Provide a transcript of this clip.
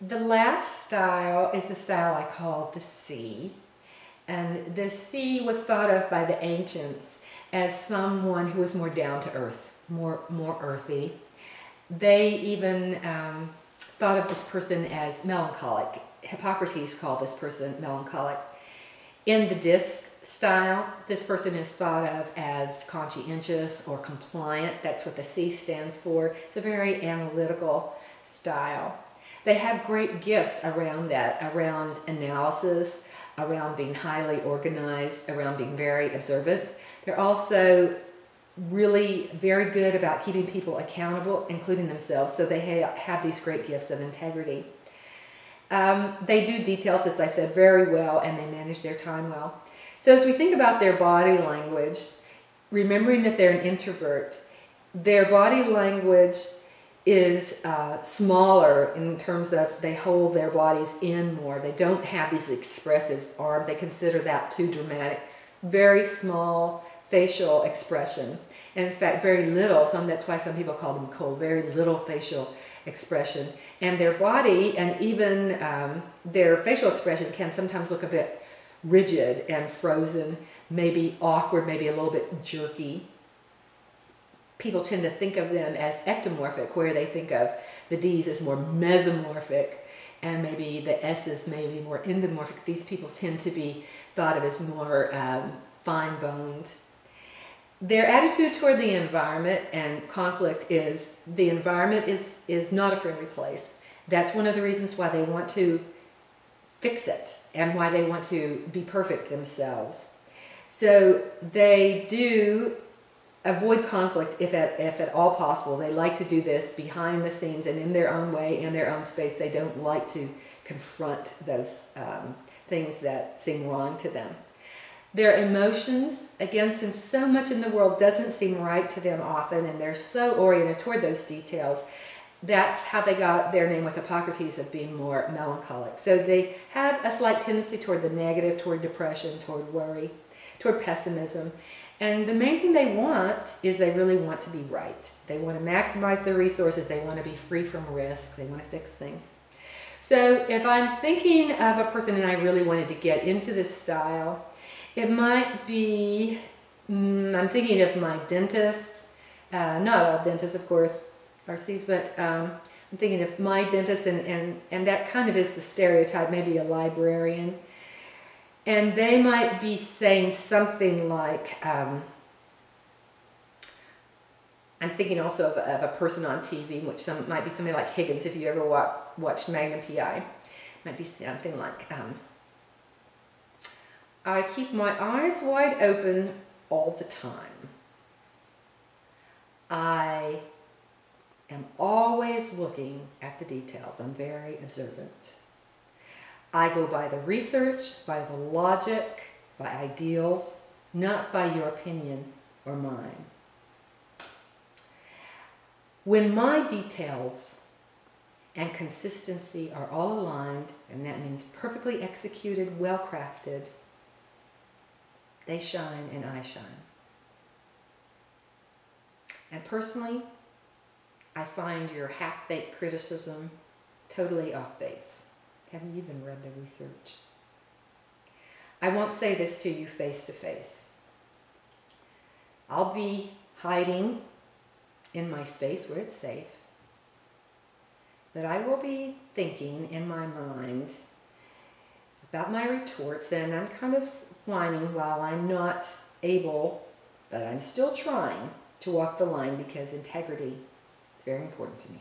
The last style is the style I call the C. And the C was thought of by the ancients as someone who was more down to earth, more earthy. They even thought of this person as melancholic. Hippocrates called this person melancholic. In the disc style, this person is thought of as conscientious or compliant. That's what the C stands for. It's a very analytical style. They have great gifts around that, around analysis, around being highly organized, around being very observant. They're also really very good about keeping people accountable, including themselves, so they have these great gifts of integrity. They do details, as I said, very well, and they manage their time well. So as we think about their body language, remembering that they're an introvert, their body language is smaller in terms of they hold their bodies in more. They don't have these expressive arms. They consider that too dramatic. Very small facial expression. And in fact, very little. That's why some people call them cold. Very little facial expression. And their body and even their facial expression can sometimes look a bit rigid and frozen, maybe awkward, maybe a little bit jerky. People tend to think of them as ectomorphic, where they think of the D's as more mesomorphic and maybe the S's maybe more endomorphic. These people tend to be thought of as more fine-boned. Their attitude toward the environment and conflict is the environment is not a friendly place. That's one of the reasons why they want to fix it and why they want to be perfect themselves. So they do avoid conflict if at all possible. They like to do this behind the scenes and in their own way, in their own space. They don't like to confront those things that seem wrong to them. Their emotions, again, since so much in the world doesn't seem right to them often, and they're so oriented toward those details, that's how they got their name with Hippocrates of being more melancholic. So they have a slight tendency toward the negative, toward depression, toward worry, toward pessimism. And the main thing they want is they really want to be right. They want to maximize their resources. They want to be free from risk. They want to fix things. So if I'm thinking of a person and I really wanted to get into this style, it might be, I'm thinking of my dentist. Not all dentists, of course, are C's, but I'm thinking of my dentist, and that kind of is the stereotype, maybe a librarian. And they might be saying something like, I'm thinking also of a person on TV, which might be somebody like Higgins, if you ever watched Magnum P.I. Might be something like, I keep my eyes wide open all the time. I am always looking at the details. I'm very observant. I go by the research, by the logic, by ideals, not by your opinion or mine. When my details and consistency are all aligned, and that means perfectly executed, well-crafted, they shine and I shine. And personally, I find your half-baked criticism totally off base. Have you even read the research? I won't say this to you face to face. I'll be hiding in my space where it's safe, but I will be thinking in my mind about my retorts, and I'm kind of whining while I'm not able, but I'm still trying to walk the line because integrity is very important to me.